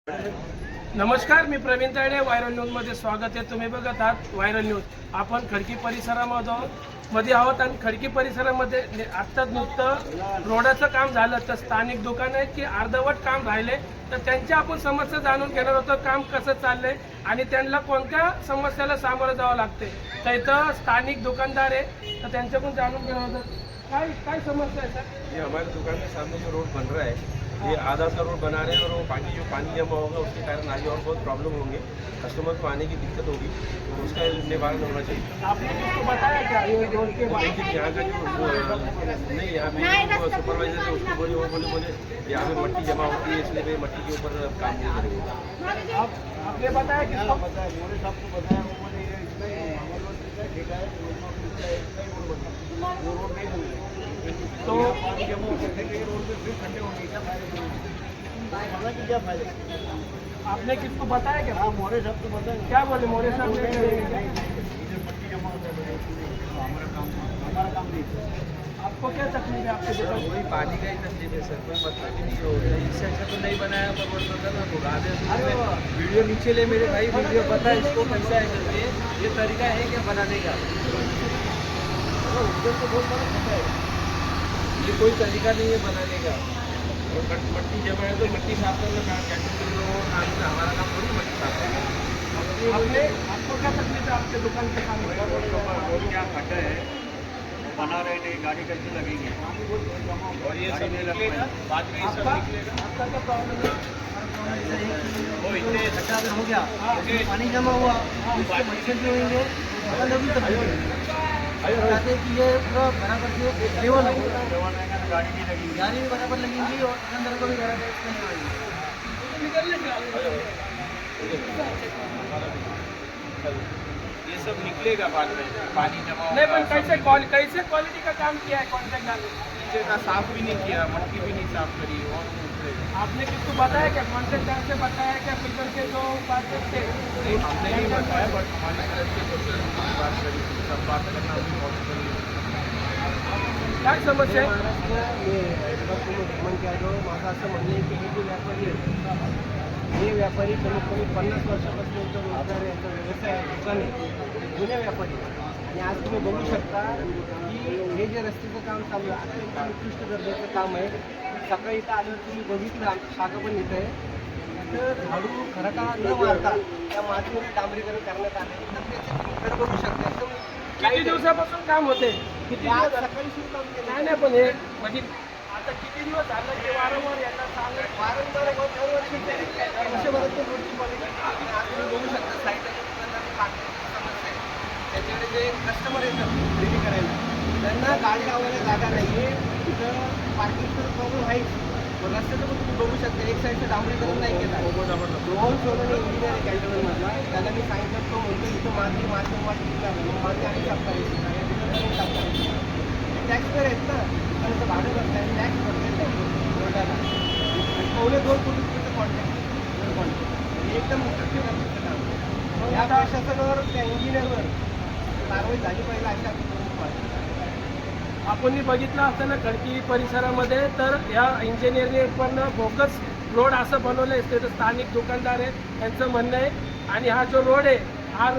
नमस्कार, मी प्रवीण तायडे. व्हायरल न्यूजमध्ये स्वागत आहे. तुम्ही बघत आहात व्हायरल न्यूज. आपण खडकी परिसरामध्ये आहोत आणि खडकी परिसरामध्ये आत्ताच नुकतं रोडाचं काम झालं, तर स्थानिक दुकान आहेत की अर्धवट काम राहिले, तर त्यांच्या आपण समस्या जाणून घेणार होतो. काम कसं चाललंय आणि त्यांना कोणत्या समस्याला सामोरं जावं लागते. तर इथं स्थानिक दुकानदार आहे, तर त्यांच्याकडून जाणून घेणार होतं. काय समस्या है सर? ये हमारे दुकान के सामने जो रोड बन रहा है, ये आधा सा रोड बना रहे हैं और वो पानी जमा होगा, उसके कारण आगे और बहुत प्रॉब्लम होंगे, कस्टमर को आने की दिक्कत होगी, तो उसका निवारण होना चाहिए। आपने किसको बताया क्या ये रोड के बारे में? लेकिन यहाँ का जो नहीं, यहाँ पे जो सुपरवाइजर है उसको बोले यहाँ पे मट्टी जमा होती है, इसलिए वे मट्टी के ऊपर काम नहीं करेंगे। आपने बताया किसको? मोरे साहब को बताया, वो बोले ये इसमें हमारे पास कितना ठेका है, वो रोड नहीं बन रही। तो पानी जमा होकर ठेके के रोड पे फिर खड्डे होंगे, क्या फायदा? खाना की क्या फायदा? आपने किसको बताया क्या? हाँ, मोरे साहब को बताया। क्या बोले मोरे साहब ने? इधर मट्टी जमा होता है, हमारा काम नहीं। आपको क्या तकलीफ है आपके दुकान? वही पानी का ही तकलीफ है सर, कोई मतलब ही नहीं होगा। इससे अच्छा तो नहीं बनाया तो बोल सकता ना लोग आधे वीडियो नीचे ले मेरे भाई, वीडियो पता है इसको कैसा है करके, ये तरीका है क्या बनाने का? उधर तो बहुत बड़ा खड्डा है। ये कोई तरीका नहीं है बनाने का। और मट्टी जमा है तो मट्टी साफ करना हमारा काम थोड़ी मट्टी साफ करना। आपको क्या तकलीफ है आपके दुकान के सामने? रोड क्या खड्डा है, बना रहे नहीं, गाड़ी कैसे लगेगी? और ये सब निकलेगा बाद में, ये सब निकलेगा। आपका क्या प्रॉब्लम है? वो इतने खड्डा अगर हो गया, उसमें पानी जमा हुआ, उससे मच्छर जो होंगे, लगी तकलीफ चाहते हैं कि ये पूरा बराबर से लेवल हो, गाड़ी भी लगेगी, गाड़ी भी बराबर लगेगी और अंदर को भी बराबर नहीं होगी। ये सब निकलेगा बाद में, पानी जमा नहीं, होगा। पर कैसे क्वालिटी का काम किया है कॉन्ट्रैक्टर ने? नीचे का साफ भी नहीं किया, मट्टी भी नहीं साफ करी और दूसरे आपने किसको बताया क्या? कॉन्ट्रैक्टर से बताया क्या? पिलर के जो बात थे हमने नहीं बताया, बट हमारी तरफ से कुछ बात करी, सब बात करना भी पॉसिबल नहीं। काय समस्या आहे? निर्माण किया जो माझं असं म्हणणं आहे की हे जे व्यापारी आहेत, हे व्यापारी कमीत कमी 50 वर्षापासून यांचा रोजगार, यांचा व्यवसाय आहे, दुकान आहे, जुने व्यापारी. आणि आज तुम्ही बघू शकता की हे जे रस्त्याचं काम चालू आहे, अत्यंत उत्कृष्ट दर्जाचं काम आहे. सकाळी इथं आल्यावर तुम्ही बघितलं, आमची शाखा पण इथं आहे, तर झाडू खराटा न मारता त्या मातीवर डांबरीकरण करण्यात आलं. तर त्याचे तुम्ही घर बघू शकता, एकदम किती दिवसापासून काम होते? किती आज दिवस झाले? सकाळी सुरू काम केलं. नाही नाही, पण हे म्हणजे आता किती दिवस झालं ते वारंवार यांना सांगत? वारंवार वर्षभरात रोडची क्वालिटी आज तुम्ही बघू शकता. साईडला जे दुकानदार पार्किंगची समस्या आहे, त्याच्याकडे जे कस्टमर येतात खरेदी करायला, त्यांना गाडी लावायला जागा नाही आहे. तिथं पार्किंगचा प्रॉब्लेम आहेच. पण रस्त्याचं पण तुम्ही बघू शकता, एक साईडचं डांबरीकरण नाही केलं. रोहन सोनवणे इंजिनियर आहे कॅन्टोनमेंटला, त्याला मी सांगितलं, तो म्हणतो इथं माती माती आणि साफ टॅक्सपेअर आहेत ना, त्यांचं भाडं भरताय, टॅक्स भरताय रोडाला. पवले 2 कोटी रुपयाचं कॉन्ट्रॅक्ट एकदम उत्कृष्ट काम. या प्रशासनावर, त्या इंजिनियरवर कारवाई झाली पाहिजे अशा आपण बघितलं असतं ना खडकी परिसरामध्ये, तर या इंजिनियरने पण बोगस रोड असं बनवलं असते. तर स्थानिक दुकानदार आहेत त्यांचं म्हणणं आहे. आणि हा जो रोड आहे, हा